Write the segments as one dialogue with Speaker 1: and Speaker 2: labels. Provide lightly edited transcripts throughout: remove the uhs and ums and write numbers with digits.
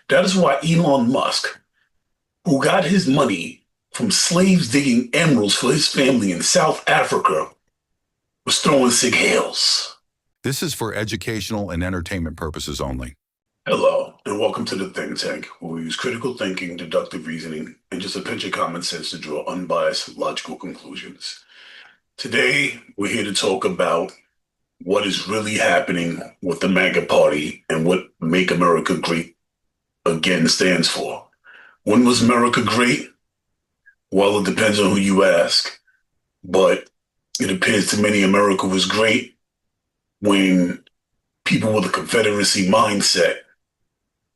Speaker 1: That is why Elon Musk, who got his money from slaves digging emeralds for his family in South Africa, was throwing sig hails.
Speaker 2: This is for educational and entertainment purposes only.
Speaker 1: Hello, and welcome to the Think Tank, where we use critical thinking, deductive reasoning, and just a pinch of common sense to draw unbiased, logical conclusions. Today, we're here to talk about what is really happening with the MAGA party and what Make America Great Again stands for. When was America great? Well, it depends on who you ask, but it appears to many America was great when people with a Confederacy mindset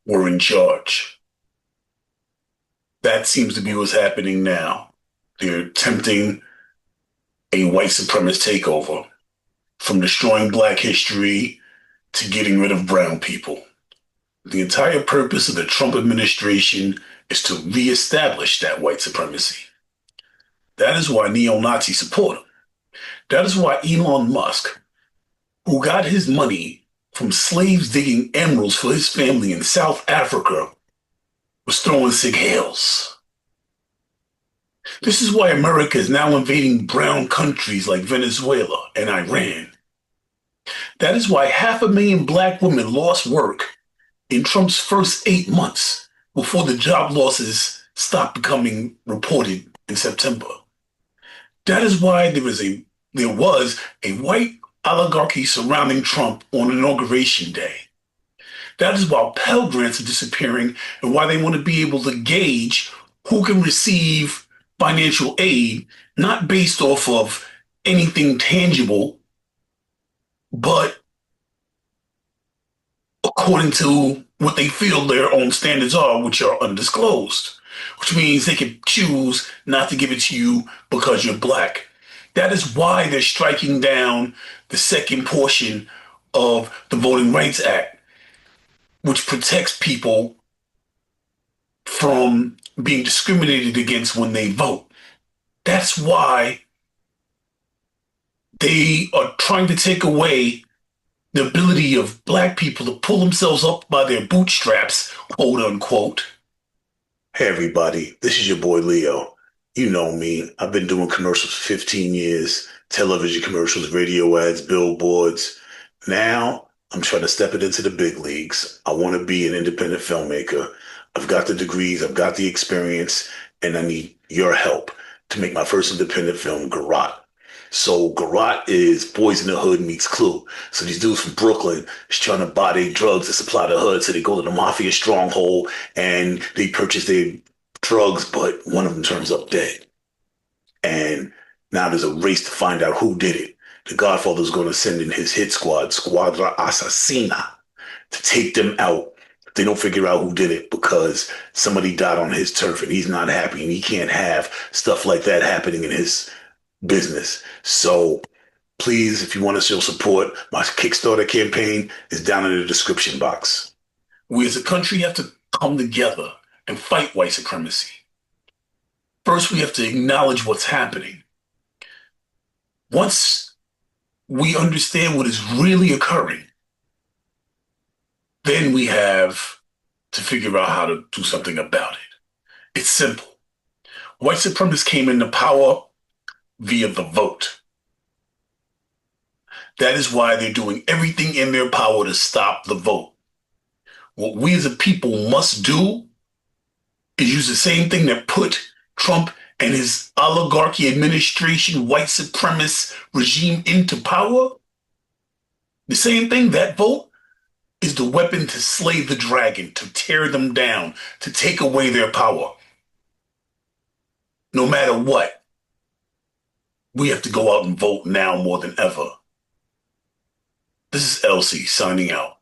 Speaker 1: were in charge. That seems to be what's happening now. They're attempting a white supremacist takeover, from destroying Black history to getting rid of brown people. The entire purpose of the Trump administration is to reestablish that white supremacy. That is why neo-Nazis support him. That is why Elon Musk, who got his money from slaves digging emeralds for his family in South Africa, was throwing sig hails. This is why America is now invading brown countries like Venezuela and Iran. That is why 500,000 Black women lost work in Trump's first 8 months before the job losses stopped becoming reported in September. That is why there was a white oligarchy surrounding Trump on Inauguration Day. That is why Pell Grants are disappearing and why they want to be able to gauge who can receive financial aid, not based off of anything tangible, but according to what they feel their own standards are, which are undisclosed, which means they can choose not to give it to you because you're Black. That is why they're striking down the second portion of the Voting Rights Act, which protects people from being discriminated against when they vote. That's why they are trying to take away the ability of Black people to pull themselves up by their bootstraps, quote unquote. Hey everybody, this is your boy Leo. You know me. I've been doing commercials for 15 years, television commercials, radio ads, billboards. Now I'm trying to step it into the big leagues. I want to be an independent filmmaker. I've got the degrees, I've got the experience, and I need your help to make my first independent film, Garot. So Garot is Boys in the Hood meets Clue. So these dudes from Brooklyn is trying to buy their drugs to supply the hood. So they go to the mafia stronghold and they purchase their drugs, but one of them turns up dead. And now there's a race to find out who did it. The Godfather's going to send in his hit squad, Squadra Assassina, to take them out. They don't figure out who did it because somebody died on his turf and he's not happy and he can't have stuff like that happening in his business. So please, if you want to show support, my Kickstarter campaign is down in the description box. We as a country have to come together and fight white supremacy. First, we have to acknowledge what's happening. Once we understand what is really occurring, then we have to figure out how to do something about it. It's simple. White supremacists came into power via the vote. That is why they're doing everything in their power to stop the vote. What we as a people must do is use the same thing that put Trump and his oligarchy administration, white supremacist regime into power. The same thing, that vote, is the weapon to slay the dragon, to tear them down, to take away their power. No matter what, we have to go out and vote now more than ever. This is Elsie signing out.